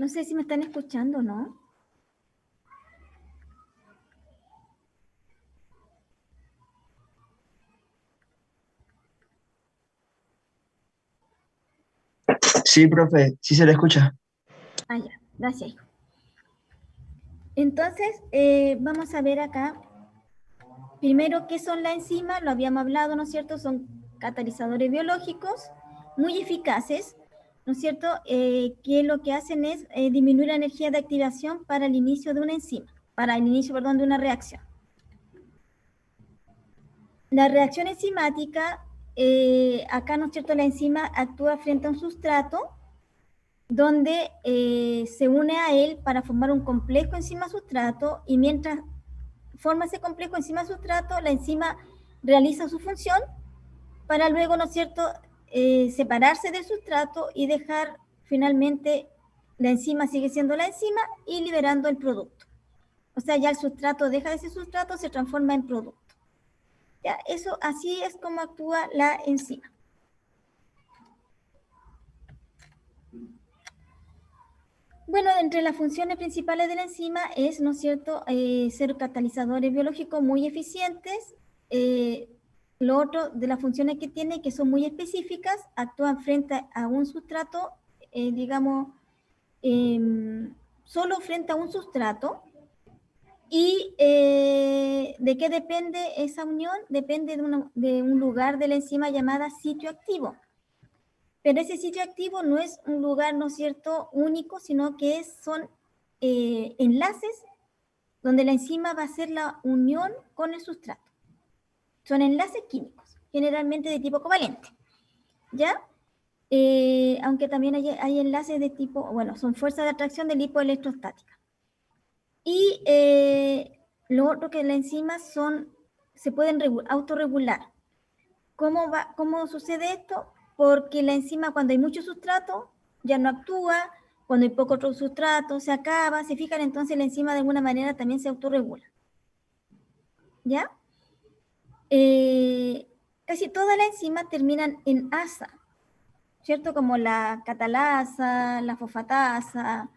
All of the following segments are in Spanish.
No sé si me están escuchando, ¿no? Sí, profe, sí se le escucha. Ah, ya, gracias, hijo. Entonces, vamos a ver acá. Primero, ¿qué son las enzimas? Lo habíamos hablado, ¿no es cierto? Son catalizadores biológicos muy eficaces, ¿no es cierto? Que lo que hacen es disminuir la energía de activación para el inicio de una enzima, para el inicio, perdón, de una reacción. La reacción enzimática, acá, ¿no es cierto? La enzima actúa frente a un sustrato donde se une a él para formar un complejo enzima-sustrato y mientras forma ese complejo enzima-sustrato, la enzima realiza su función para luego, ¿no es cierto?, separarse del sustrato y dejar finalmente la enzima sigue siendo la enzima y liberando el producto. O sea, ya el sustrato deja de ser sustrato, se transforma en producto. Ya, eso así es como actúa la enzima. Bueno, entre las funciones principales de la enzima es, ¿no es cierto?, ser catalizadores biológicos muy eficientes. Lo otro de las funciones que tiene, que son muy específicas, actúan frente a un sustrato, digamos, solo frente a un sustrato. ¿Y de qué depende esa unión? Depende de un lugar de la enzima llamada sitio activo. Pero ese sitio activo no es un lugar, ¿no es cierto?, único, sino que son enlaces donde la enzima va a hacer la unión con el sustrato. Son enlaces químicos, generalmente de tipo covalente, ¿ya? Aunque también hay enlaces de tipo, bueno, son fuerzas de atracción de tipo electrostática. Y lo otro que las enzimas se pueden autorregular. ¿Cómo sucede esto? Porque la enzima, cuando hay mucho sustrato, ya no actúa, cuando hay poco otro sustrato, se acaba, se fijan, entonces la enzima de alguna manera también se autorregula. ¿Ya? Casi todas las enzimas terminan en asa, ¿cierto? Como la catalasa, la fosfatasa,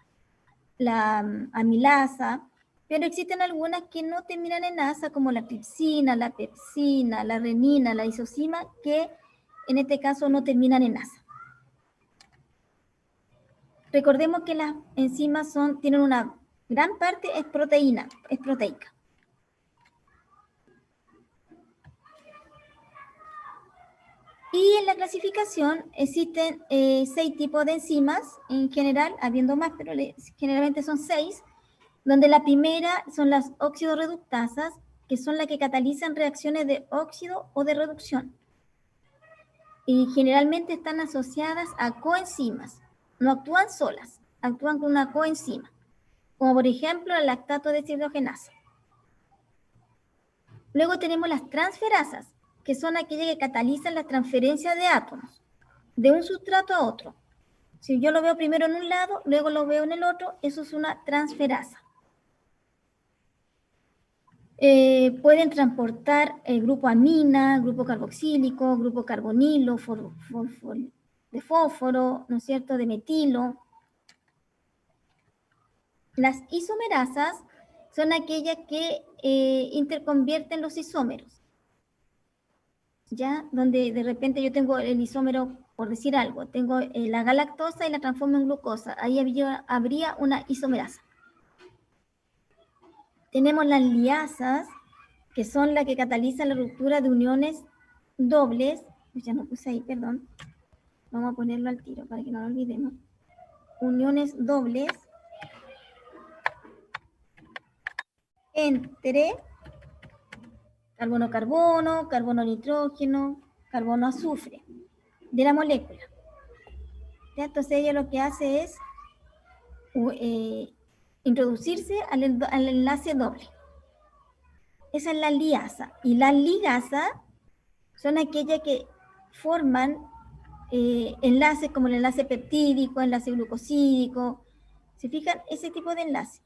la amilasa, pero existen algunas que no terminan en asa, como la tripsina, la pepsina, la renina, la isosima, que en este caso no terminan en asa. Recordemos que las enzimas tienen una gran parte es proteína, es proteica. Y en la clasificación existen 6 tipos de enzimas en general, habiendo más, pero generalmente son 6, donde la primera son las oxidorreductasas, que son las que catalizan reacciones de óxido o de reducción. Y generalmente están asociadas a coenzimas. No actúan solas, actúan con una coenzima, como por ejemplo el lactato deshidrogenasa. Luego tenemos las transferasas, que son aquellas que catalizan la transferencia de átomos de un sustrato a otro. Si yo lo veo primero en un lado, luego lo veo en el otro, eso es una transferasa. Pueden transportar el grupo amina, grupo carboxílico, grupo carbonilo, de fósforo, ¿no es cierto?, de metilo. Las isomerasas son aquellas que interconvierten los isómeros, ¿ya? Donde de repente yo tengo el isómero, por decir algo, tengo la galactosa y la transformo en glucosa. Ahí habría una isomerasa. Tenemos las liasas, que son las que catalizan la ruptura de uniones dobles. Ya no puse ahí, perdón. Vamos a ponerlo al tiro para que no lo olvidemos. Uniones dobles entre carbono-carbono, carbono-nitrógeno, carbono-azufre de la molécula. ¿Ya? Entonces ella lo que hace es introducirse al enlace doble. Esa es la liasa. Y la ligasa son aquellas que forman enlaces como el enlace peptídico, enlace glucosídico. ¿Se fijan? Ese tipo de enlace.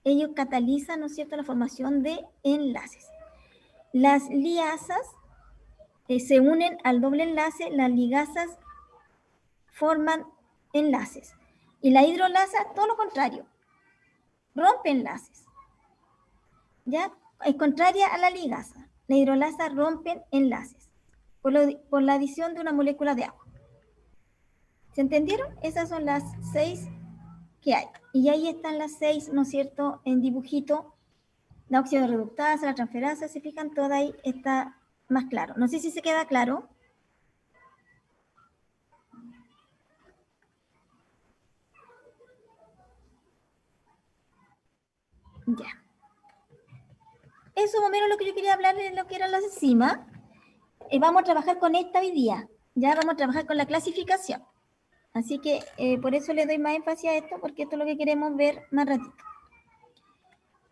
Ellos catalizan, ¿no es cierto?, la formación de enlaces. Las liasas se unen al doble enlace, las ligasas forman enlaces. Y la hidrolasa, todo lo contrario, rompe enlaces. ¿Ya? Es contraria a la ligasa. La hidrolasa rompe enlaces por la adición de una molécula de agua. ¿Se entendieron? Esas son las 6 que hay. Y ahí están las 6, ¿no es cierto?, en dibujito. La oxidorreductasa, la transferasa, se fijan, todo ahí está más claro. No sé si se queda claro. Ya. Eso más o menos lo que yo quería hablarles de lo que eran las enzimas. Vamos a trabajar con esta hoy día. Ya vamos a trabajar con la clasificación. Así que por eso le doy más énfasis a esto, porque esto es lo que queremos ver más ratito.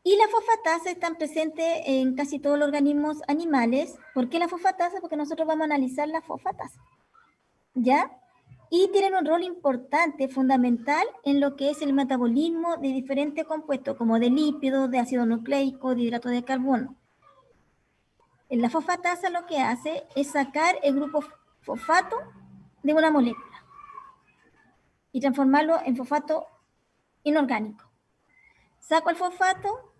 Y las fosfatasas están presentes en casi todos los organismos animales. ¿Por qué la fosfatasa? Porque nosotros vamos a analizar la fosfatasa. ¿Ya? Y tienen un rol importante, fundamental, en lo que es el metabolismo de diferentes compuestos, como de lípidos, de ácido nucleico, de hidratos de carbono. En la fosfatasa lo que hace es sacar el grupo fosfato de una molécula y transformarlo en fosfato inorgánico. Saco el fosfato,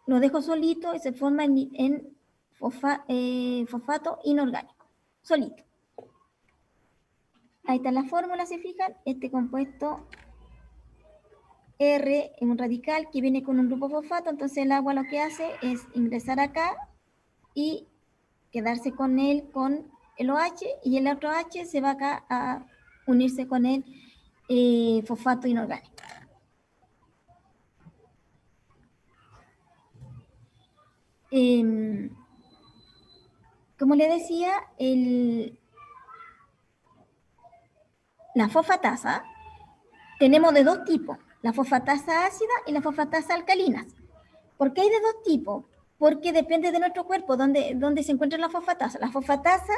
lo dejo solito y se forma en fosfato inorgánico, solito. Ahí está la fórmula, se fijan, este compuesto R es un radical que viene con un grupo fosfato, entonces el agua lo que hace es ingresar acá y quedarse con él con el OH, y el otro H se va acá a unirse con el fosfato inorgánico. Como le decía, la fosfatasa tenemos de dos tipos, la fosfatasa ácida y la fosfatasa alcalina. ¿Por qué hay de dos tipos? Porque depende de nuestro cuerpo dónde se encuentra la fosfatasa. La fosfatasa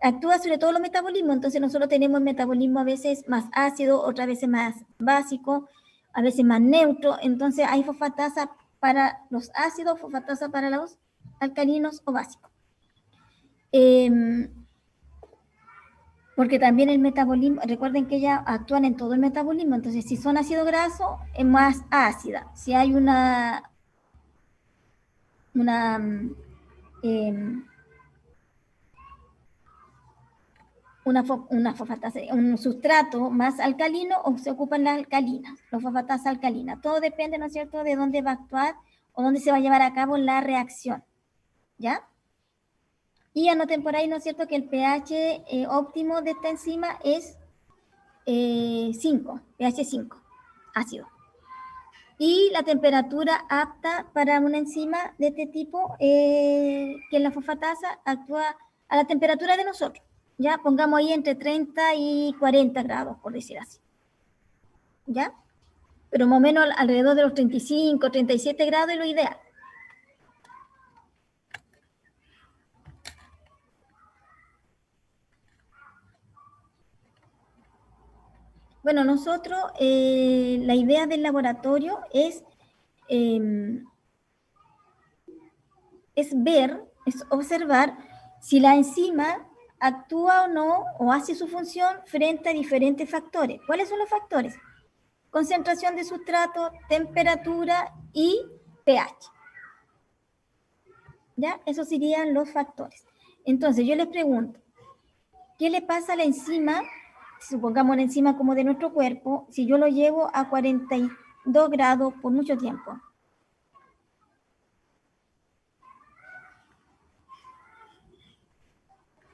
actúa sobre todo los metabolismos, entonces nosotros tenemos metabolismo a veces más ácido, otras veces más básico, a veces más neutro, entonces hay fosfatasa para los ácidos, fosfatasa para los alcalinos o básicos. Porque también el metabolismo, recuerden que ellas actúan en todo el metabolismo, entonces si son ácido graso, es más ácida. Si hay una fosfatasa, un sustrato más alcalino, o se ocupan las alcalinas, los fosfatasas alcalinas. Todo depende, ¿no es cierto?, de dónde va a actuar o dónde se va a llevar a cabo la reacción, ¿ya? Y anoten por ahí, ¿no es cierto?, que el pH óptimo de esta enzima es 5, pH 5, ácido. Y la temperatura apta para una enzima de este tipo, que es la fosfatasa, actúa a la temperatura de nosotros. Ya, pongamos ahí entre 30 y 40 grados, por decir así. ¿Ya? Pero más o menos alrededor de los 35, 37 grados es lo ideal. Bueno, nosotros, la idea del laboratorio es ver, es observar si la enzima actúa o no, o hace su función frente a diferentes factores. ¿Cuáles son los factores? Concentración de sustrato, temperatura y pH. ¿Ya? Esos serían los factores. Entonces, yo les pregunto, ¿qué le pasa a la enzima? Supongamos una enzima como de nuestro cuerpo, si yo lo llevo a 42 grados por mucho tiempo.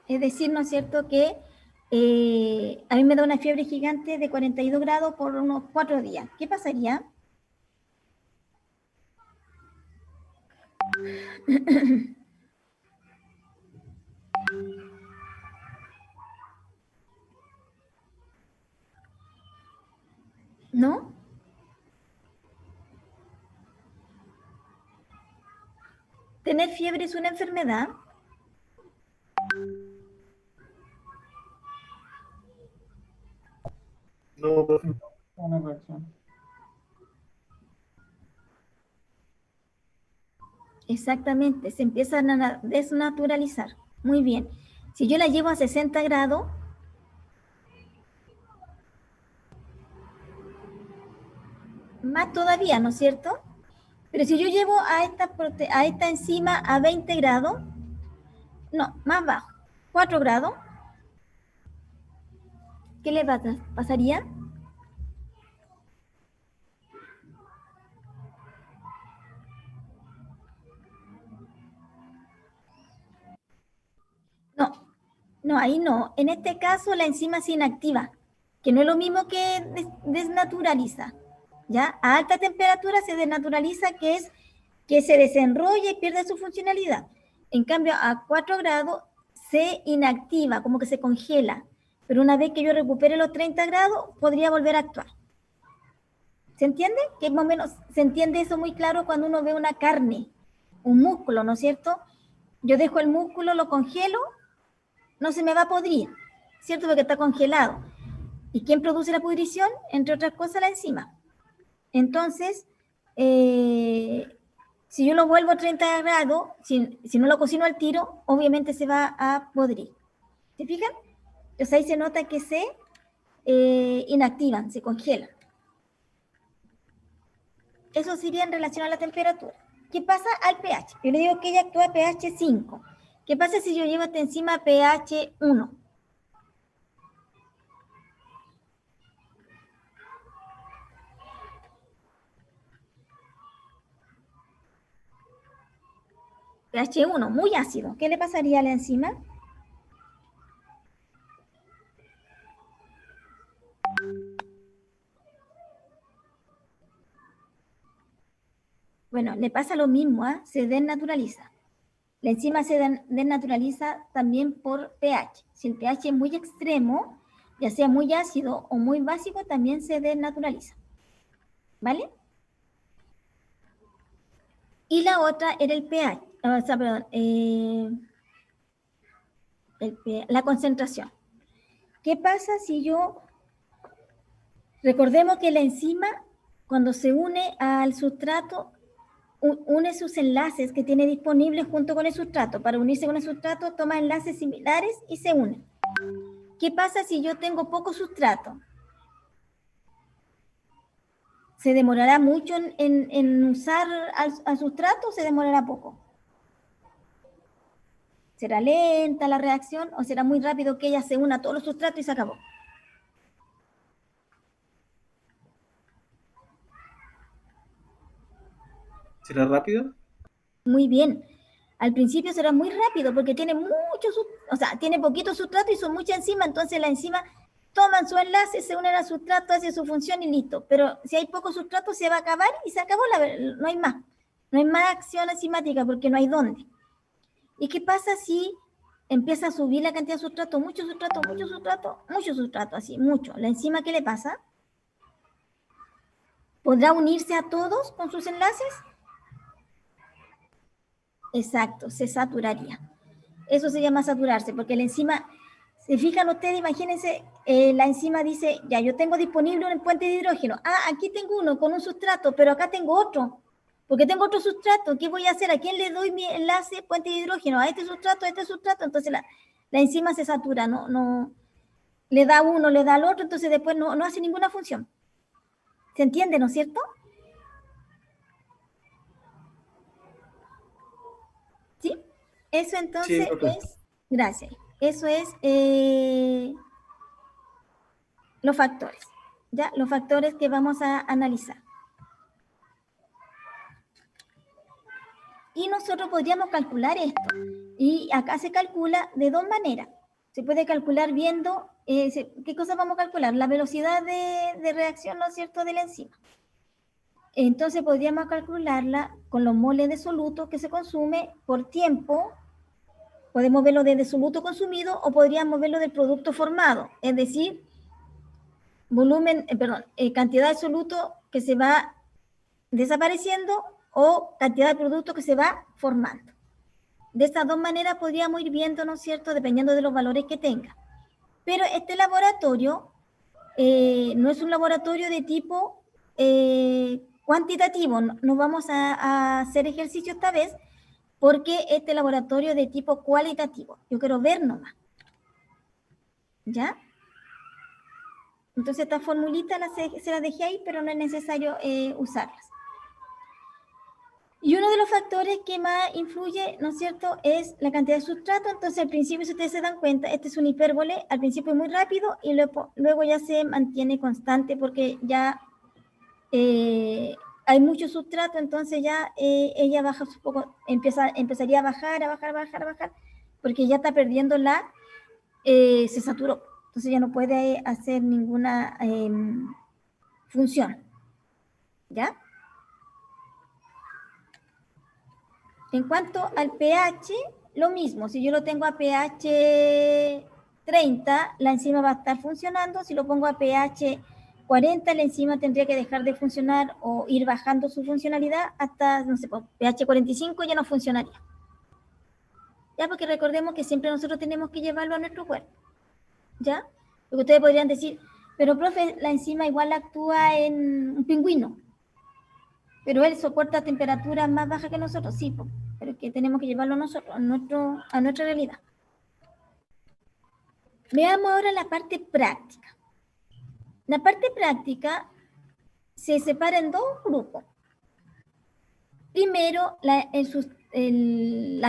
Es decir, ¿no es cierto?, que a mí me da una fiebre gigante de 42 grados por unos 4 días. ¿Qué pasaría? ¿No? ¿Tener fiebre es una enfermedad? No, una reacción. Exactamente, se empieza a desnaturalizar. Muy bien. Si yo la llevo a 60 grados, más todavía, ¿no es cierto? Pero si yo llevo a esta enzima a 20 grados, no, más bajo, 4 grados, ¿qué le pasaría? No, no, ahí no. En este caso la enzima es inactiva, que no es lo mismo que desnaturaliza. ¿Ya? A alta temperatura se desnaturaliza, que es que se desenrolla y pierde su funcionalidad. En cambio, a 4 grados se inactiva, como que se congela. Pero una vez que yo recupere los 30 grados, podría volver a actuar. ¿Se entiende? Que más o menos se entiende eso muy claro cuando uno ve una carne, un músculo, ¿no es cierto? Yo dejo el músculo, lo congelo, no se me va a podrir, ¿cierto? Porque está congelado. ¿Y quién produce la pudrición? Entre otras cosas, la enzima. Entonces, si yo lo vuelvo a 30 grados, si no lo cocino al tiro, obviamente se va a podrir. ¿Se fijan? Entonces ahí se nota que se inactivan, se congelan. Eso sería en relación a la temperatura. ¿Qué pasa al pH? Yo le digo que ella actúa a pH 5. ¿Qué pasa si yo llevo esta enzima a pH 1? pH 1, muy ácido. ¿Qué le pasaría a la enzima? Bueno, le pasa lo mismo, ¿eh? Se desnaturaliza. La enzima se desnaturaliza también por pH. Si el pH es muy extremo, ya sea muy ácido o muy básico, también se desnaturaliza. ¿Vale? Y la otra era el pH, o sea, perdón, la concentración. ¿Qué pasa si yo, recordemos que la enzima, cuando se une al sustrato, une sus enlaces que tiene disponibles junto con el sustrato. Para unirse con el sustrato, toma enlaces similares y se une. ¿Qué pasa si yo tengo poco sustrato? ¿Se demorará mucho en usar al sustrato o se demorará poco? ¿Será lenta la reacción o será muy rápido que ella se una a todos los sustratos y se acabó? ¿Será rápido? Muy bien. Al principio será muy rápido porque tiene tiene poquito sustrato y son muchas enzimas, entonces la enzima toman su enlace, se unen al sustrato, hace su función y listo. Pero si hay poco sustrato se va a acabar y se acabó, no hay más. No hay más acción enzimática porque no hay dónde. ¿Y qué pasa si empieza a subir la cantidad de sustrato? Mucho sustrato, mucho sustrato, mucho sustrato, así, mucho. ¿La enzima qué le pasa? ¿Podrá unirse a todos con sus enlaces? Exacto, se saturaría. Eso se llama saturarse, porque la enzima, se fijan ustedes, imagínense, la enzima dice, ya, yo tengo disponible un puente de hidrógeno. Ah, aquí tengo uno con un sustrato, pero acá tengo otro, porque tengo otro sustrato. ¿Qué voy a hacer? ¿A quién le doy mi enlace puente de hidrógeno? A este sustrato, a este sustrato. Entonces la enzima se satura, no le da uno, le da al otro, entonces después no hace ninguna función. ¿Se entiende, no es cierto? ¿Sí? Eso Sí, entonces profe. es, gracias, eso es los factores, ¿ya? Los factores que vamos a analizar. Y nosotros podríamos calcular esto. Y acá se calcula de dos maneras. Se puede calcular viendo, ¿qué cosa vamos a calcular? La velocidad de reacción, ¿no es cierto?, de la enzima. Entonces podríamos calcularla con los moles de soluto que se consume por tiempo. Podemos verlo desde soluto consumido o podríamos verlo del producto formado, es decir, cantidad de soluto que se va desapareciendo o cantidad de producto que se va formando. De estas dos maneras podríamos ir viendo, ¿no es cierto?, dependiendo de los valores que tenga. Pero este laboratorio no es un laboratorio de tipo cuantitativo, no vamos a hacer ejercicio esta vez porque este laboratorio es de tipo cualitativo. Yo quiero ver nomás. ¿Ya? Entonces estas formulitas se las dejé ahí, pero no es necesario usarlas. Y uno de los factores que más influye, ¿no es cierto?, es la cantidad de sustrato. Entonces, al principio, si ustedes se dan cuenta, este es un hipérbole, al principio es muy rápido y luego ya se mantiene constante porque ya hay mucho sustrato, entonces ya ella baja un poco, empezaría a bajar, porque ya está perdiendo se saturó. Entonces ya no puede hacer ninguna función. ¿Ya? En cuanto al pH, lo mismo. Si yo lo tengo a pH 30, la enzima va a estar funcionando. Si lo pongo a pH 40, la enzima tendría que dejar de funcionar o ir bajando su funcionalidad hasta, no sé, pH 45 ya no funcionaría. Ya, porque recordemos que siempre nosotros tenemos que llevarlo a nuestro cuerpo. ¿Ya? Porque ustedes podrían decir, pero profe, la enzima igual actúa en un pingüino, pero él soporta temperaturas más bajas que nosotros, sí, pero que tenemos que llevarlo nosotros a nuestra realidad. Veamos ahora la parte práctica. La parte práctica se separa en dos grupos. Primero, la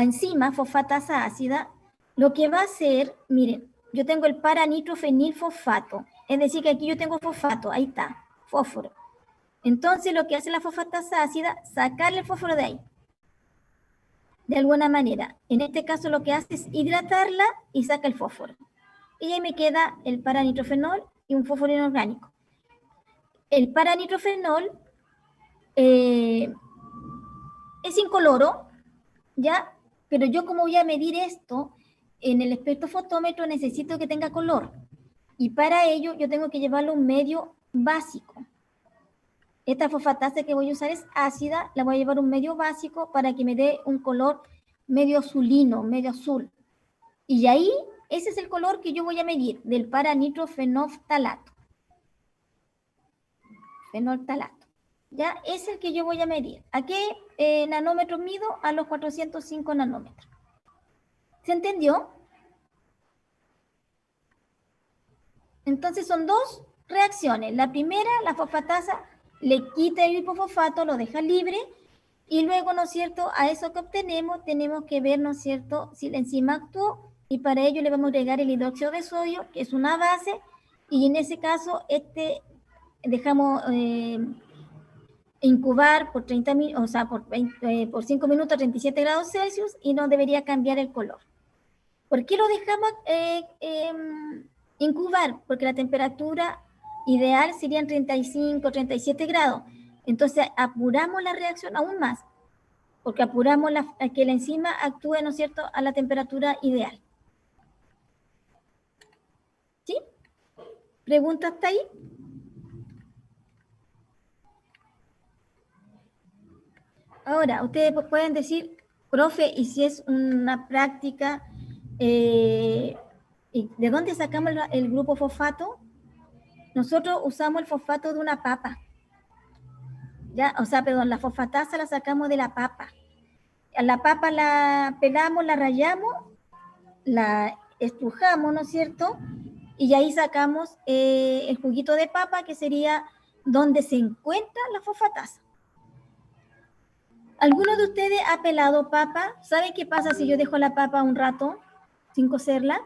enzima fosfatasa ácida, lo que va a hacer, miren, yo tengo el para-nitrofenilfosfato, es decir, que aquí yo tengo fosfato, ahí está, fósforo. Entonces, lo que hace la fosfatasa ácida, sacarle el fósforo de ahí, de alguna manera. En este caso, lo que hace es hidratarla y saca el fósforo. Y ahí me queda el para-nitrofenol y un fósforo inorgánico. El para-nitrofenol es incoloro, ¿ya? Pero yo como voy a medir esto, en el espectrofotómetro necesito que tenga color. Y para ello yo tengo que llevarlo a un medio básico. Esta fosfatasa que voy a usar es ácida, la voy a llevar a un medio básico para que me dé un color medio azulino, medio azul. Y ahí, ese es el color que yo voy a medir del para-nitrofenoftalato. Fenolftalato. ¿Ya? Es el que yo voy a medir. ¿A qué nanómetros mido? A los 405 nanómetros. ¿Se entendió? Entonces son dos reacciones. La primera, la fosfatasa le quita el hipofosfato, lo deja libre, y luego, ¿no es cierto?, a eso que obtenemos, tenemos que ver, ¿no es cierto?, si la enzima actuó, y para ello le vamos a agregar el hidróxido de sodio, que es una base, y en ese caso, dejamos incubar por 30 o sea, por 5 minutos a 37 grados Celsius y no debería cambiar el color. ¿Por qué lo dejamos incubar? Porque la temperatura ideal serían 35, 37 grados. Entonces apuramos la reacción aún más, porque apuramos a que la enzima actúe, ¿no es cierto?, a la temperatura ideal. ¿Sí? ¿Pregunta hasta ahí? Ahora, ustedes pueden decir, profe, ¿y si es una práctica, ¿de dónde sacamos el grupo fosfato? Nosotros usamos el fosfato de una papa. ¿Ya? O sea, perdón, la fosfatasa la sacamos de la papa. A la papa la pelamos, la rallamos, la estrujamos, ¿no es cierto? Y ahí sacamos el juguito de papa, que sería donde se encuentra la fosfatasa. ¿Alguno de ustedes ha pelado papa? ¿Sabe qué pasa si yo dejo la papa un rato sin cocerla?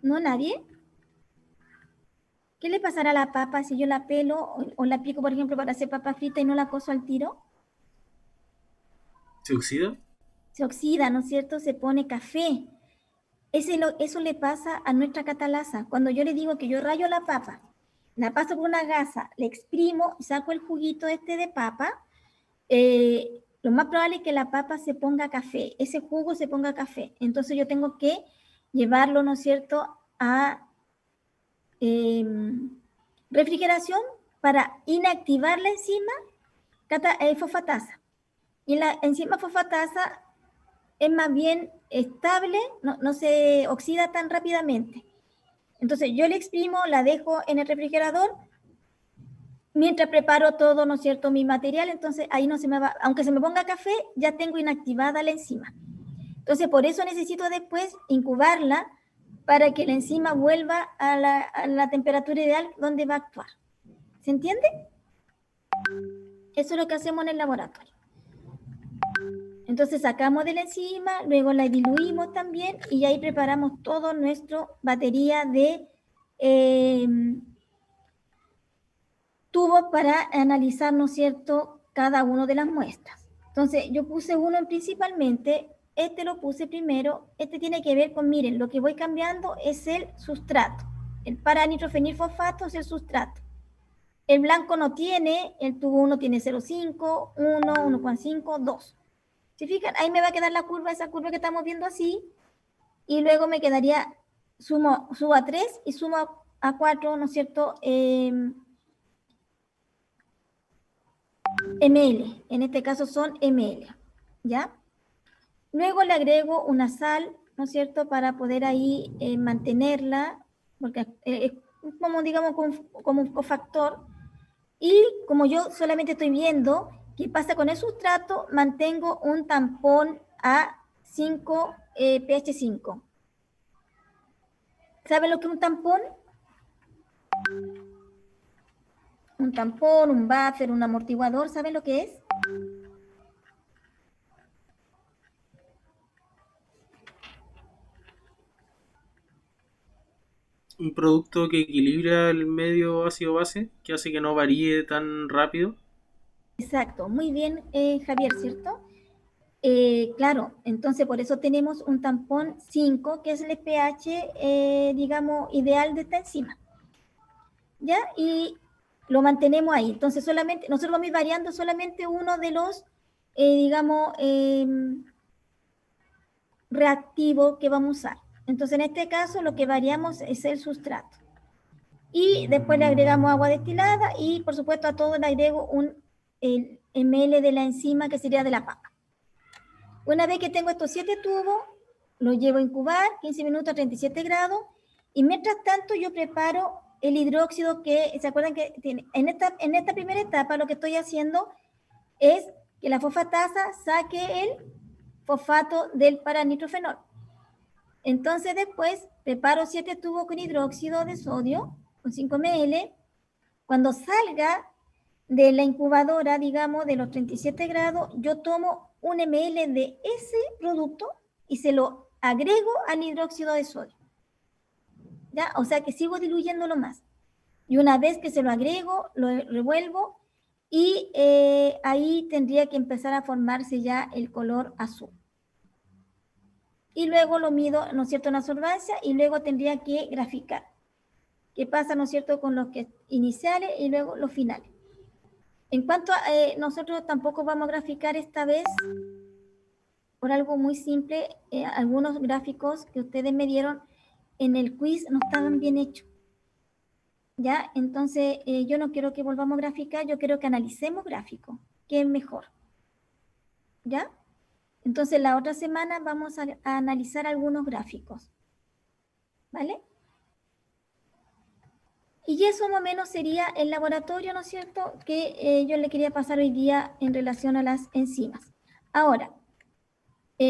¿No, nadie? ¿Qué le pasará a la papa si yo la pelo o la pico, por ejemplo, para hacer papa frita y no la cozo al tiro? ¿Se oxida? Se oxida, ¿no es cierto? Se pone café. Eso le pasa a nuestra catalasa. Cuando yo le digo que yo rayo la papa, la paso por una gasa, le exprimo y saco el juguito de papa, lo más probable es que la papa se ponga café, ese jugo se ponga café. Entonces yo tengo que llevarlo, ¿no es cierto?, a refrigeración para inactivar la enzima fosfatasa. Y la enzima fosfatasa es más bien estable, no se oxida tan rápidamente. Entonces yo le exprimo, la dejo en el refrigerador mientras preparo todo, ¿no es cierto?, mi material, entonces ahí no se me va, aunque se me ponga café, ya tengo inactivada la enzima. Entonces, por eso necesito después incubarla para que la enzima vuelva a la temperatura ideal donde va a actuar. ¿Se entiende? Eso es lo que hacemos en el laboratorio. Entonces sacamos de la enzima, luego la diluimos también y ahí preparamos todo nuestra batería de tubos para analizar, ¿no es cierto?, cada una de las muestras. Entonces yo puse uno principalmente, este lo puse primero, este tiene que ver con, miren, lo que voy cambiando es el sustrato. El para-nitrofenilfosfato es el sustrato. El blanco no tiene, el tubo 1 tiene 0,5, 1, 1,5, 2. ¿Se fijan? Ahí me va a quedar la curva, esa curva que estamos viendo así, y luego me quedaría, subo a 3 y sumo a 4, ¿no es cierto?, ml. En este caso son ml, ¿ya? Luego le agrego una sal, ¿no es cierto?, para poder ahí mantenerla, porque es como, digamos, como un cofactor. Y como yo solamente estoy viendo qué pasa con el sustrato, mantengo un tampón a 5, pH 5. ¿Saben lo que es un tampón? Un tampón, un buffer, un amortiguador, ¿saben lo que es? Un producto que equilibra el medio ácido-base, que hace que no varíe tan rápido. Exacto, muy bien, Javier, ¿cierto? Claro, entonces por eso tenemos un tampón 5, que es el pH, digamos, ideal de esta enzima. ¿Ya? Y lo mantenemos ahí. Entonces solamente, nosotros vamos a ir variando solamente uno de los, digamos, reactivos que vamos a usar. Entonces en este caso lo que variamos es el sustrato. Y después le agregamos agua destilada y por supuesto a todo le agrego el ml de la enzima, que sería de la papa. Una vez que tengo estos 7 tubos, los llevo a incubar 15 minutos a 37 grados y mientras tanto yo preparo el hidróxido que, ¿se acuerdan que tiene? En esta primera etapa lo que estoy haciendo es que la fosfatasa saque el fosfato del paranitrofenol. Entonces después preparo 7 tubos con hidróxido de sodio, con 5 ml. Cuando salga de la incubadora, digamos, de los 37 grados, yo tomo 1 ml de ese producto y se lo agrego al hidróxido de sodio. ¿Ya? O sea que sigo diluyéndolo más. Y una vez que se lo agrego, lo revuelvo y ahí tendría que empezar a formarse ya el color azul. Y luego lo mido, ¿no es cierto?, en absorbancia y luego tendría que graficar. ¿Qué pasa, no es cierto?, con los que iniciales y luego los finales. En cuanto a, nosotros tampoco vamos a graficar esta vez por algo muy simple. Algunos gráficos que ustedes me dieron en el quiz no estaban bien hechos. ¿Ya? Entonces, yo no quiero que volvamos a graficar, yo quiero que analicemos gráficos, que es mejor. ¿Ya? Entonces, la otra semana vamos a analizar algunos gráficos. ¿Vale? Y eso más o menos sería el laboratorio, ¿no es cierto?, que yo le quería pasar hoy día en relación a las enzimas. Ahora,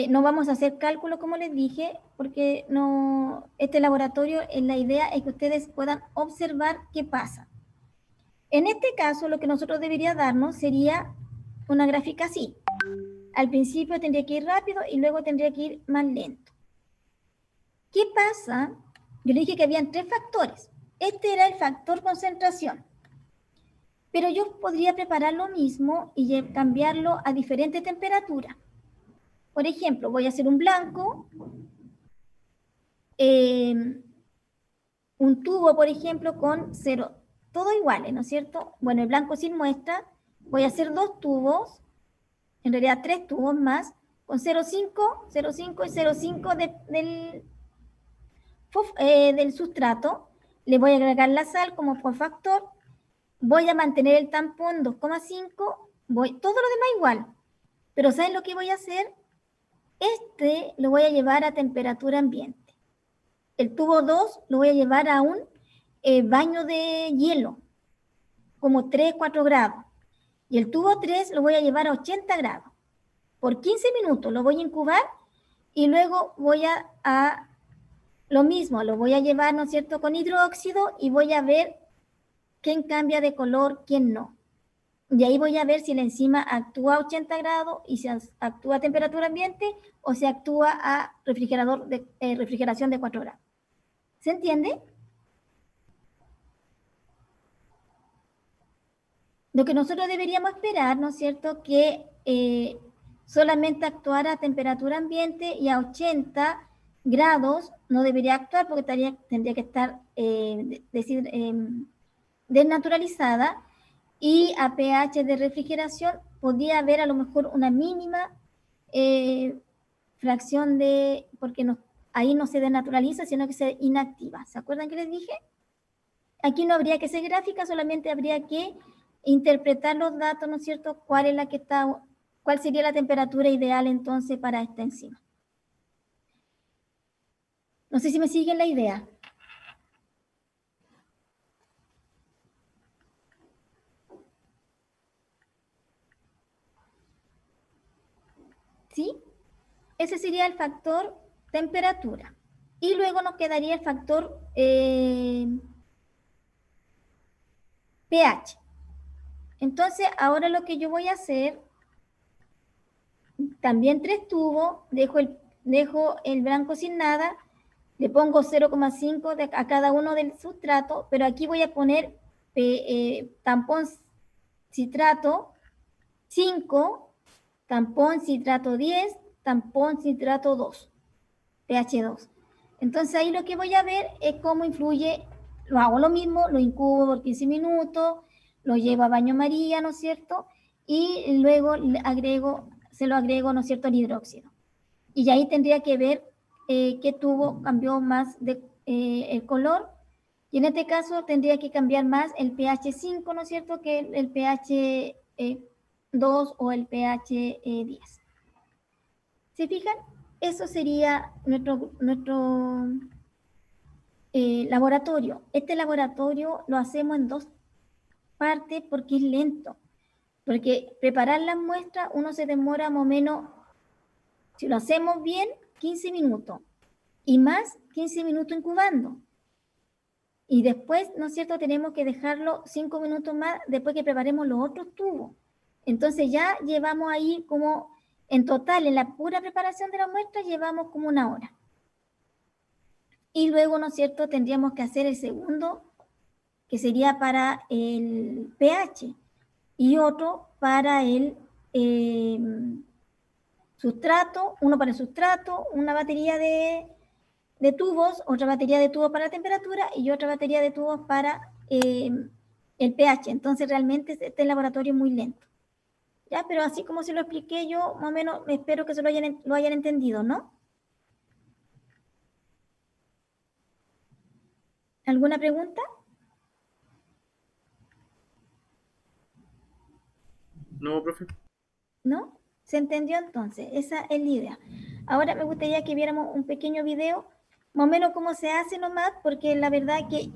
no vamos a hacer cálculo, como les dije, porque no, este laboratorio, la idea es que ustedes puedan observar qué pasa. En este caso, lo que nosotros debería darnos sería una gráfica así. Al principio tendría que ir rápido y luego tendría que ir más lento. ¿Qué pasa? Yo le dije que habían 3 factores. Este era el factor concentración. Pero yo podría preparar lo mismo y cambiarlo a diferente temperatura. Por ejemplo, voy a hacer un blanco, un tubo, por ejemplo, con 0, todo iguales, ¿no es cierto? Bueno, el blanco sin muestra, voy a hacer 2 tubos, en realidad 3 tubos más, con 0,5, 0,5 y 0,5 del sustrato. Le voy a agregar la sal como cofactor, voy a mantener el tampón 2,5, todo lo demás igual. Pero ¿saben lo que voy a hacer? Este lo voy a llevar a temperatura ambiente. El tubo 2 lo voy a llevar a un baño de hielo. como 3, 4 grados. Y el tubo 3 lo voy a llevar a 80 grados. Por 15 minutos lo voy a incubar y luego voy a lo mismo, lo voy a llevar, ¿no es cierto?, con hidróxido y voy a ver quién cambia de color, quién no. Y ahí voy a ver si la enzima actúa a 80 grados y si actúa a temperatura ambiente o si actúa a refrigeración de 4 grados. ¿Se entiende? Lo que nosotros deberíamos esperar, ¿no es cierto?, que solamente actuara a temperatura ambiente y a 80 grados no debería actuar porque tendría que estar desnaturalizada, y a pH de refrigeración podría haber a lo mejor una mínima fracción porque ahí no se desnaturaliza, sino que se inactiva. ¿Se acuerdan que les dije? Aquí no habría que ser gráfica, solamente habría que interpretar los datos, ¿no es cierto? ¿Cuál sería la temperatura ideal entonces para esta enzima? No sé si me siguen la idea. ¿Sí? Ese sería el factor temperatura. Y luego nos quedaría el factor pH. Entonces, ahora lo que yo voy a hacer, también 3 tubos, dejo el blanco sin nada, le pongo 0,5 a cada uno del sustrato, pero aquí voy a poner tampón citrato 5, tampón citrato 10, tampón citrato 2, pH 2. Entonces ahí lo que voy a ver es cómo influye, lo hago lo mismo, lo incubo por 15 minutos, lo llevo a baño María, ¿no es cierto? Y luego se lo agrego, ¿no es cierto?, el hidróxido. Y ahí tendría que ver qué tubo cambió más el color. Y en este caso tendría que cambiar más el pH 5, ¿no es cierto?, que el pH 2 o el pH 10. ¿Se fijan? Eso sería nuestro laboratorio. Este laboratorio lo hacemos en 2 partes porque es lento. Porque preparar las muestras uno se demora más o menos, si lo hacemos bien, 15 minutos. Y más 15 minutos incubando. Y después, ¿no es cierto?, tenemos que dejarlo 5 minutos más después que preparemos los otros tubos. Entonces ya llevamos ahí como, en total, en la pura preparación de la muestra, llevamos como 1 hora. Y luego, ¿no es cierto?, tendríamos que hacer el segundo, que sería para el pH, y otro para el sustrato, uno para el sustrato, una batería de tubos, otra batería de tubos para la temperatura y otra batería de tubos para el pH. Entonces realmente este laboratorio es muy lento. ¿Ya? Pero así como se lo expliqué yo, más o menos espero que lo hayan entendido, ¿no? ¿Alguna pregunta? No, profe. ¿No? ¿Se entendió entonces? Esa es la idea. Ahora me gustaría que viéramos un pequeño video, más o menos cómo se hace nomás, porque la verdad que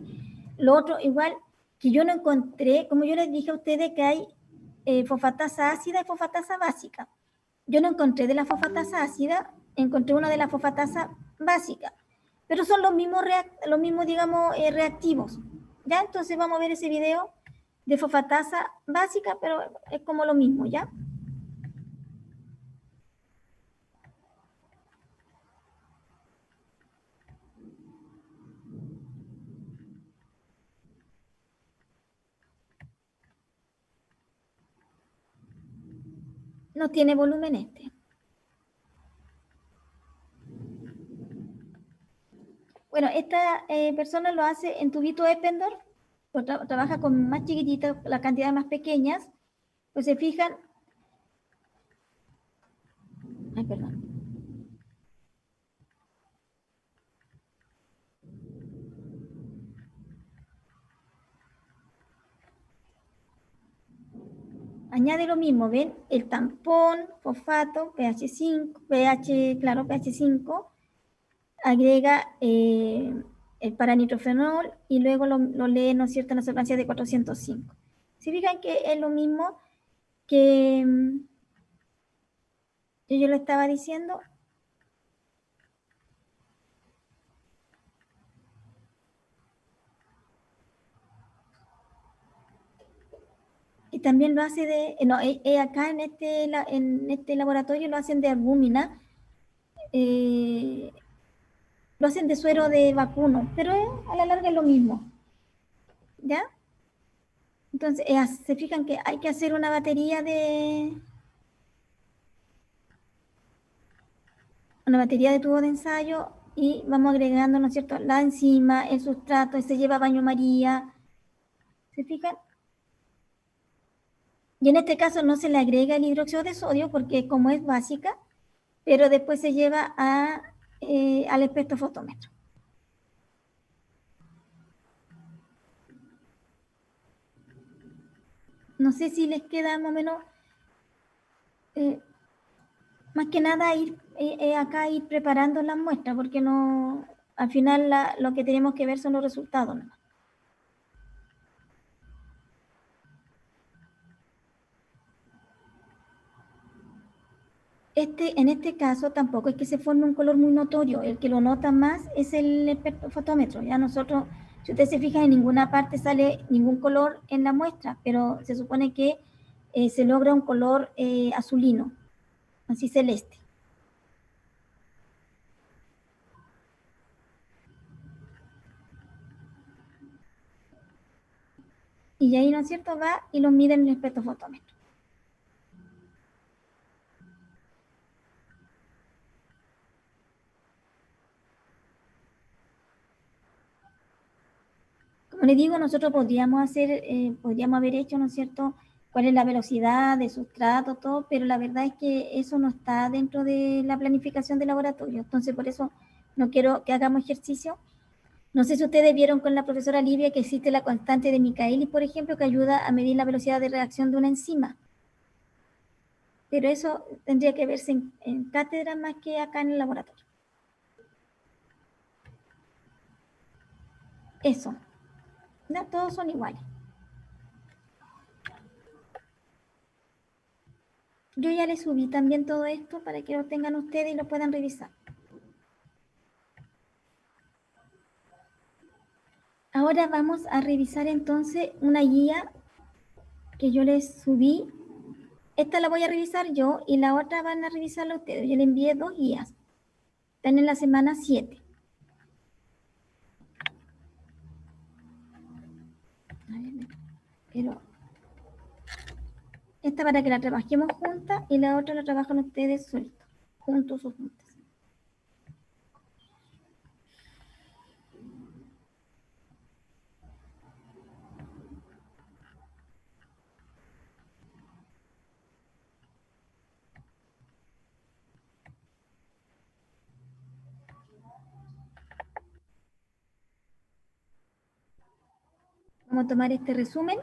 lo otro, igual que yo no encontré, como yo les dije a ustedes que hay fosfatasa ácida y fosfatasa básica. Yo no encontré de la fosfatasa ácida, encontré una de la fosfatasa básica, pero son los mismos digamos, reactivos. ¿Ya? Entonces vamos a ver ese video de fosfatasa básica, pero es como lo mismo, ¿ya? No tiene volumen este. Bueno, esta persona lo hace en tubito Eppendorf, trabaja con más chiquititas, las cantidades más pequeñas. Pues se fijan. Ay, perdón. Añade lo mismo, ¿ven? El tampón, fosfato, pH 5, pH 5, agrega el paranitrofenol y luego lo lee, ¿no es cierto?, en la secuencia de 405. ¿Se fijan que es lo mismo que yo lo estaba diciendo? Y también lo hace de, no, acá en este laboratorio lo hacen de albúmina, lo hacen de suero de vacuno, pero a la larga es lo mismo, ¿ya? Entonces, se fijan que hay que hacer una batería de tubo de ensayo y vamos agregando, ¿no es cierto?, la enzima, el sustrato, se lleva a baño María, ¿se fijan? Y en este caso no se le agrega el hidróxido de sodio porque como es básica, pero después se lleva al espectrofotómetro. No sé si les queda más o menos, más que nada acá ir preparando las muestras, porque no, al final lo que tenemos que ver son los resultados, ¿no? En este caso tampoco es que se forme un color muy notorio, el que lo nota más es el espectrofotómetro. Ya nosotros, si ustedes se fijan, en ninguna parte sale ningún color en la muestra, pero se supone que se logra un color azulino, así celeste. Y ahí, ¿no es cierto?, va y lo mide en el espectrofotómetro. Como les digo, nosotros podríamos haber hecho, ¿no es cierto?, cuál es la velocidad de sustrato, todo, pero la verdad es que eso no está dentro de la planificación del laboratorio. Entonces, por eso no quiero que hagamos ejercicio. No sé si ustedes vieron con la profesora Livia que existe la constante de Michaelis, por ejemplo, que ayuda a medir la velocidad de reacción de una enzima. Pero eso tendría que verse en cátedra más que acá en el laboratorio. Eso. No, todos son iguales. Yo ya les subí también todo esto para que lo tengan ustedes y lo puedan revisar. Ahora vamos a revisar entonces una guía que yo les subí. Esta la voy a revisar yo y la otra van a revisarla ustedes. Yo les envié 2 guías. Están en la semana 7. Pero esta para que la trabajemos juntas y la otra la trabajan ustedes sueltos, juntos o juntas. Vamos a tomar este resumen.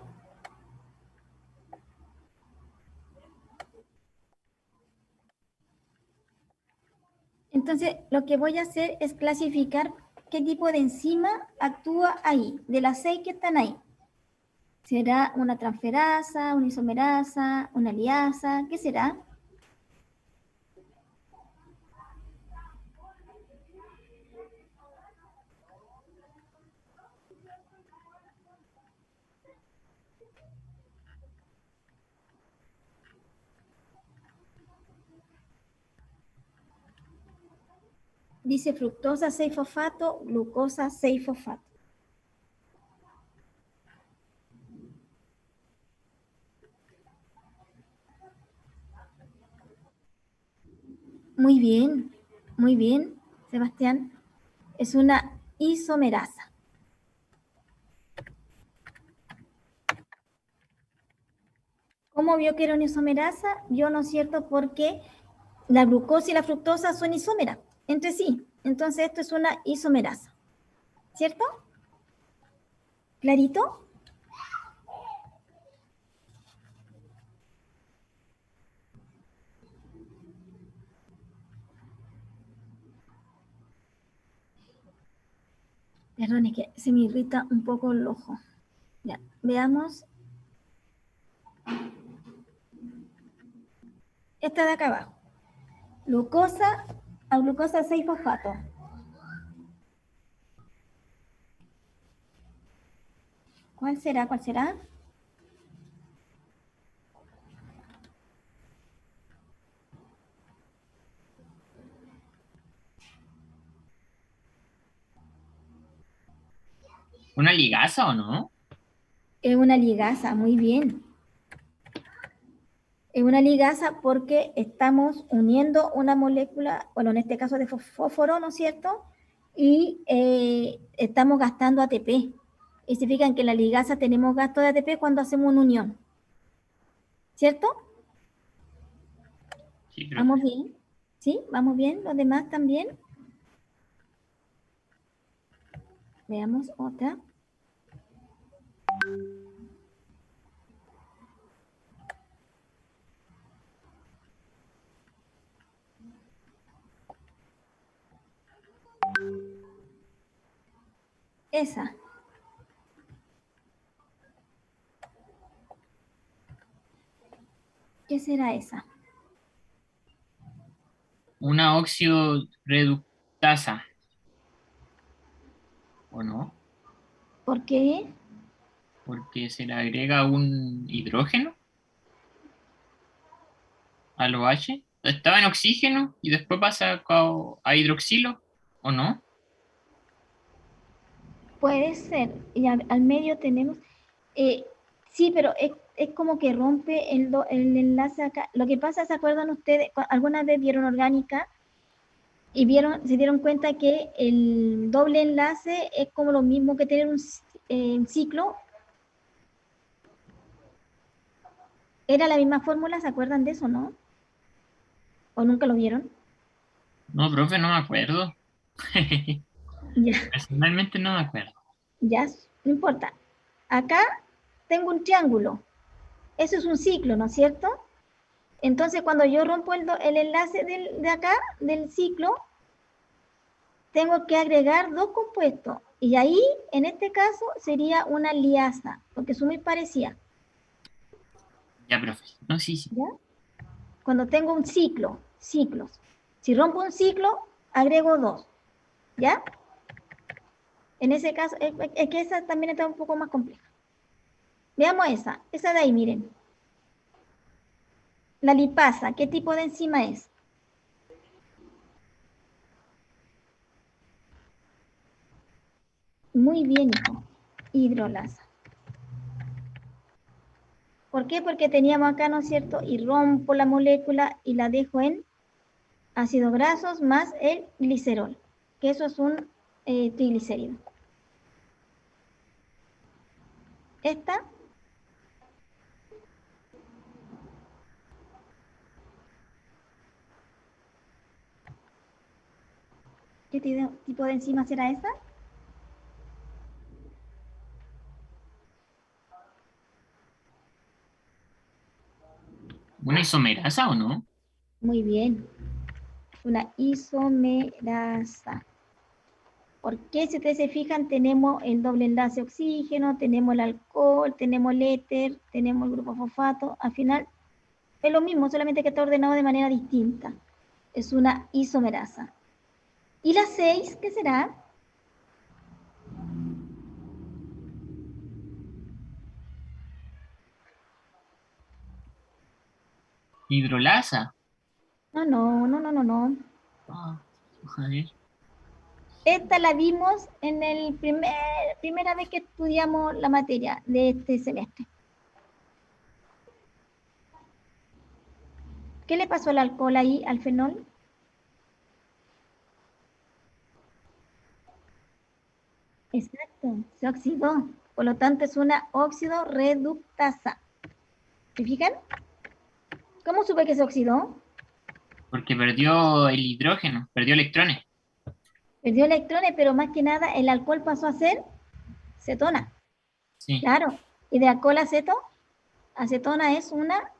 Entonces, lo que voy a hacer es clasificar qué tipo de enzima actúa ahí, de las 6 que están ahí. ¿Será una transferasa, una isomerasa, una liasa? ¿Qué será? Dice fructosa 6-fosfato, glucosa 6-fosfato. Muy bien, Sebastián. Es una isomerasa. ¿Cómo vio que era una isomerasa? Vio, ¿no es cierto?, porque la glucosa y la fructosa son isómeras entre sí. Entonces, esto es una isomerasa. ¿Cierto? ¿Clarito? Perdón, es que se me irrita un poco el ojo. Ya, veamos. Esta de acá abajo. Glucosa a glucosa 6-fosfato. ¿Cuál será? ¿Cuál será? ¿Una ligasa o no? Es una ligasa, muy bien. Es una ligasa porque estamos uniendo una molécula, bueno, en este caso de fósforo, ¿no es cierto? Y estamos gastando ATP. Y se fijan que en la ligasa tenemos gasto de ATP cuando hacemos una unión. ¿Cierto? Sí, profe. ¿Vamos bien? ¿Sí? ¿Vamos bien? ¿Los demás también? Veamos otra. Esa. ¿Qué será esa? Una óxido reductasa, ¿o no? ¿Por qué? Porque se le agrega un hidrógeno al OH. Estaba en oxígeno y después pasa a hidroxilo, ¿o no? Puede ser. Y al medio tenemos... eh, sí, pero es como que rompe el enlace acá. Lo que pasa, ¿se acuerdan ustedes? ¿Alguna vez vieron orgánica? Y se dieron cuenta que el doble enlace es como lo mismo que tener un ciclo. Era la misma fórmula, ¿se acuerdan de eso, no? ¿O nunca lo vieron? No, profe, no me acuerdo. Ya, Personalmente no me acuerdo. ya, no importa. Acá tengo un triángulo. Eso es un ciclo, ¿no es cierto? Entonces, cuando yo rompo el enlace de acá, del ciclo, tengo que agregar dos compuestos. Y ahí, en este caso, sería una liasa, porque son muy parecidas. Ya, profe. No, sí, sí. ¿Ya? Cuando tengo un ciclo, ciclos. Si rompo un ciclo, agrego dos. ¿Ya? En ese caso, es que esa también está un poco más compleja. Veamos esa de ahí, miren. La lipasa, ¿qué tipo de enzima es? Muy bien, hijo. Hidrolasa. ¿Por qué? Porque teníamos acá, ¿no es cierto? Y rompo la molécula y la dejo en ácidos grasos más el glicerol, que eso es un triglicérido. Esta, ¿qué tipo de enzima será esa? ¿Una isomerasa o no? Muy bien, una isomerasa. Porque si ustedes se fijan, tenemos el doble enlace oxígeno, tenemos el alcohol, tenemos el éter, tenemos el grupo fosfato. Al final es lo mismo, solamente que está ordenado de manera distinta. Es una isomerasa. ¿Y la 6 qué será? Hidrolasa. No, no, no, no, no, no. Ah, a ver. Esta la vimos en el primera vez que estudiamos la materia de este semestre. ¿Qué le pasó al alcohol ahí, al fenol? Exacto, se oxidó. Por lo tanto, es una óxido reductasa. ¿Se fijan? ¿Cómo supe que se oxidó? Porque perdió el hidrógeno, perdió electrones. Perdió electrones, pero más que nada el alcohol pasó a ser cetona. Sí, Claro. Y de alcohol a acetona es una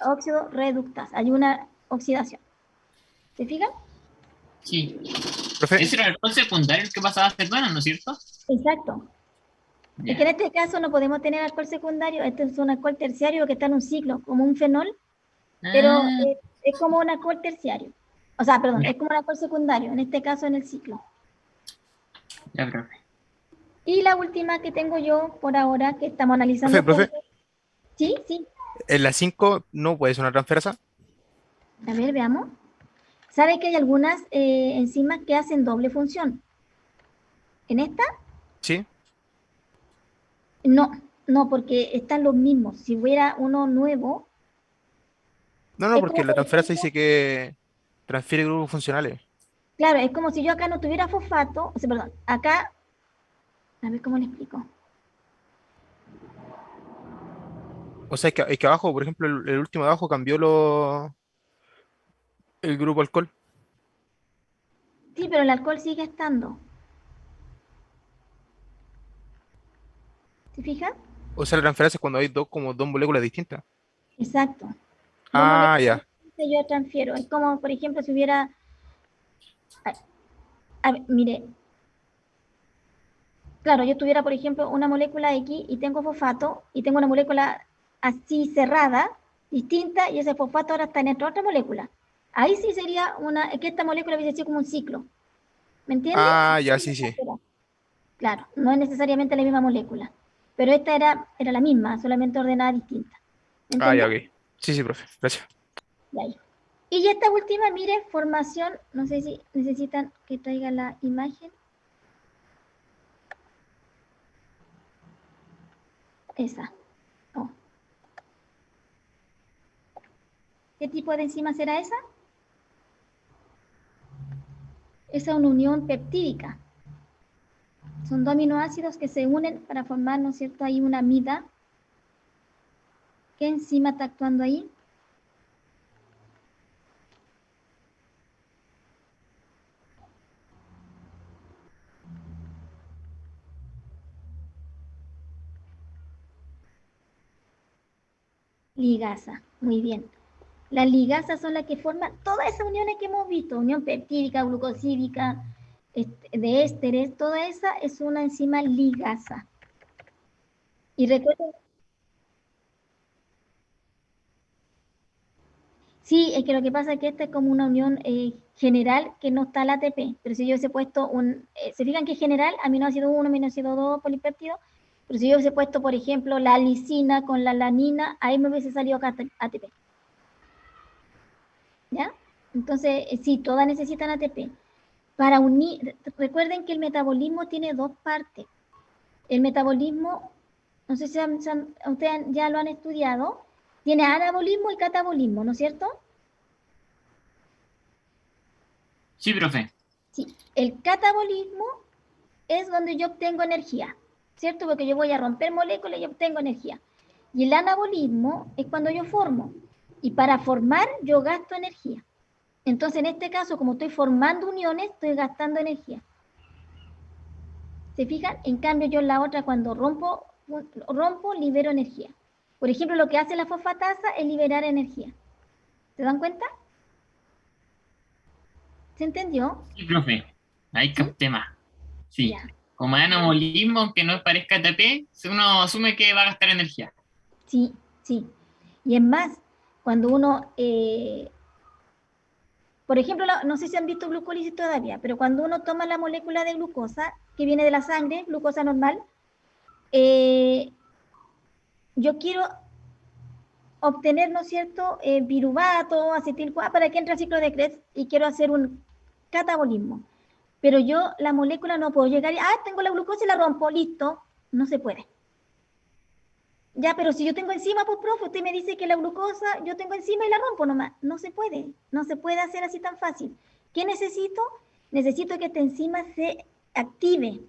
óxido reductasa. Hay una oxidación. ¿Se fijan? sí. Profe, Ese era el alcohol secundario el que pasaba a cetona, ¿no es cierto? Exacto. Es que Ya. en este caso no podemos tener alcohol secundario, este es un alcohol terciario que está en un ciclo, como un fenol, pero Ah, es como un alcohol terciario. O sea, perdón, es como un alcohol secundario, en este caso en el ciclo. ya, profe. Y la última que tengo yo por ahora, que estamos Profe, analizando profe, juntos. Sí, sí. en la 5 no puede ser una transferasa. A ver, veamos. ¿Sabe que hay algunas enzimas que hacen doble función? En esta, Sí. no, no, porque están los mismos. Si hubiera uno nuevo, No, no, es porque como, la por transferasa ejemplo, dice que transfiere grupos funcionales. claro, es como si yo acá no tuviera fosfato, o sea, perdón, acá, a ver cómo le explico. O sea, es que abajo, por ejemplo, el último de abajo cambió el grupo alcohol. Sí, pero el alcohol sigue estando. ¿Se fija? O sea, la transferasa es cuando hay como dos moléculas distintas. Exacto. Dos Ah, moléculas ya. distintas yo transfiero. Es como, por ejemplo, si hubiera, a ver, mire, claro, yo tuviera, por ejemplo, una molécula X y tengo fosfato y tengo una molécula así cerrada, distinta, y ese fosfato ahora está en esta otra molécula. Ahí sí sería una, es que esta molécula hubiese sido como un ciclo. ¿Me entiende? Ah, ya, sí, sí. Claro, no es necesariamente la misma molécula, pero esta era la misma, solamente ordenada distinta. ¿Me Ah, ya, entiende? ok. Sí, sí, profe. Gracias. Y ahí. Y esta última, mire, formación, no sé si necesitan que traiga la imagen. Esa. Oh. ¿Qué tipo de enzima será esa? Esa es una unión peptídica. Son dos aminoácidos que se unen para formar, ¿no es cierto?, ahí una amida. ¿Qué enzima está actuando ahí? Ligasa. Muy bien. Las ligasas son las que forman todas esas uniones que hemos visto, unión peptídica, glucosídica, de ésteres, toda esa es una enzima ligasa. Y recuerden, sí, es que lo que pasa es que esta es como una unión general que no está el ATP, pero si yo hubiese puesto se fijan que es general, aminoácido 1, aminoácido 2, polipéptido, pero si yo hubiese puesto, por ejemplo, la lisina con la alanina, ahí me hubiese salido ATP, ¿ya? Entonces, sí, todas necesitan ATP. Para unir, recuerden que el metabolismo tiene dos partes. El metabolismo, no sé si ustedes ya lo han estudiado, tiene anabolismo y catabolismo, ¿no es cierto? Sí, profe. Sí, el catabolismo es donde yo obtengo energía, ¿cierto? Porque yo voy a romper moléculas y obtengo energía. Y el anabolismo es cuando yo formo. Y para formar yo gasto energía. Entonces, en este caso, como estoy formando uniones, estoy gastando energía. ¿Se fijan? En cambio, yo en la otra, cuando rompo, libero energía. Por ejemplo, lo que hace la fosfatasa es liberar energía. ¿Se dan cuenta? ¿Se entendió? Sí, profe. Ahí ¿Sí? capté más. Sí. Ya. Como es anabolismo, aunque no parezca ATP, uno asume que va a gastar energía. Sí, sí. Y es más, cuando uno, por ejemplo, no sé si han visto glucólisis todavía, pero cuando uno toma la molécula de glucosa que viene de la sangre, glucosa normal, eh, yo quiero obtener, ¿no es cierto?, piruvato, acetil-CoA para que entre al ciclo de Krebs y quiero hacer un catabolismo. Pero yo la molécula no puedo llegar y, tengo la glucosa y la rompo, listo, no se puede. Ya, pero si yo tengo enzima, pues profe, usted me dice que la glucosa yo tengo enzima y la rompo nomás. No se puede, no se puede hacer así tan fácil. ¿Qué necesito? Necesito que esta enzima se active,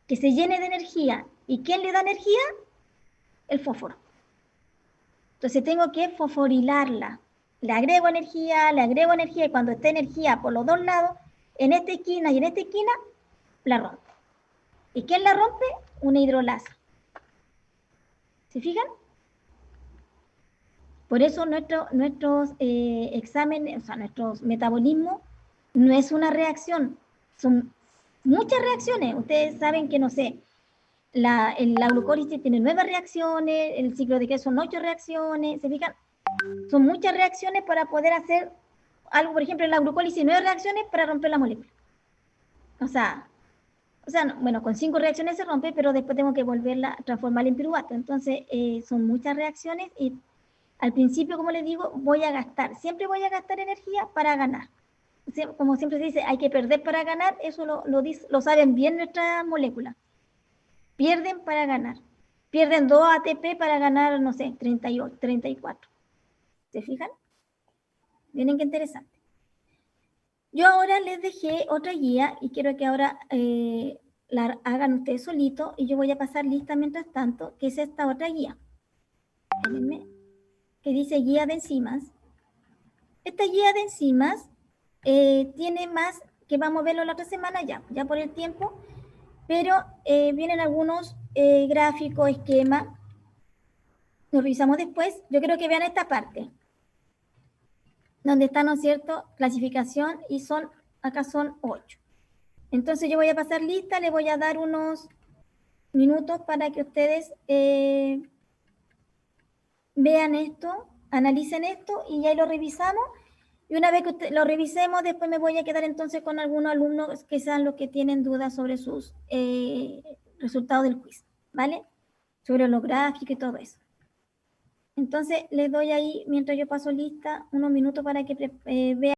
que se llene de energía. ¿Y quién le da energía? El fósforo. Entonces tengo que fosforilarla. Le agrego energía y cuando esté energía por los dos lados, en esta esquina y en esta esquina, la rompo. ¿Y quién la rompe? Una hidrolasa. ¿Se fijan? Por eso nuestros exámenes, o sea, nuestros metabolismos no es una reacción, son muchas reacciones. Ustedes saben que, no sé, la glucólisis tiene 9 reacciones, el ciclo de Krebs son 8 reacciones, ¿se fijan? Son muchas reacciones para poder hacer algo, por ejemplo, en la glucólisis 9 reacciones para romper la molécula. O sea, no, bueno, con 5 reacciones se rompe, pero después tengo que volverla a transformar en piruvato. Entonces, son muchas reacciones y al principio, como les digo, siempre voy a gastar energía para ganar. Como siempre se dice, hay que perder para ganar, eso lo saben bien nuestras moléculas. Pierden para ganar. Pierden 2 ATP para ganar, no sé, 38, 34. ¿Se fijan? Miren qué interesante. Yo ahora les dejé otra guía y quiero que ahora la hagan ustedes solitos y yo voy a pasar lista mientras tanto, que es esta otra guía. Espérenme, que dice guía de enzimas. Esta guía de enzimas tiene más, que vamos a verlo la otra semana ya por el tiempo, pero vienen algunos gráficos, esquemas, lo revisamos después. Yo quiero que vean esta parte, donde está, ¿no es cierto?, clasificación, y acá son 8. Entonces yo voy a pasar lista, le voy a dar unos minutos para que ustedes vean esto, analicen esto y ya lo revisamos. Y una vez que lo revisemos, después me voy a quedar entonces con algunos alumnos que sean los que tienen dudas sobre sus resultados del quiz, ¿vale? Sobre los gráficos y todo eso. Entonces les doy ahí, mientras yo paso lista, unos minutos para que vean.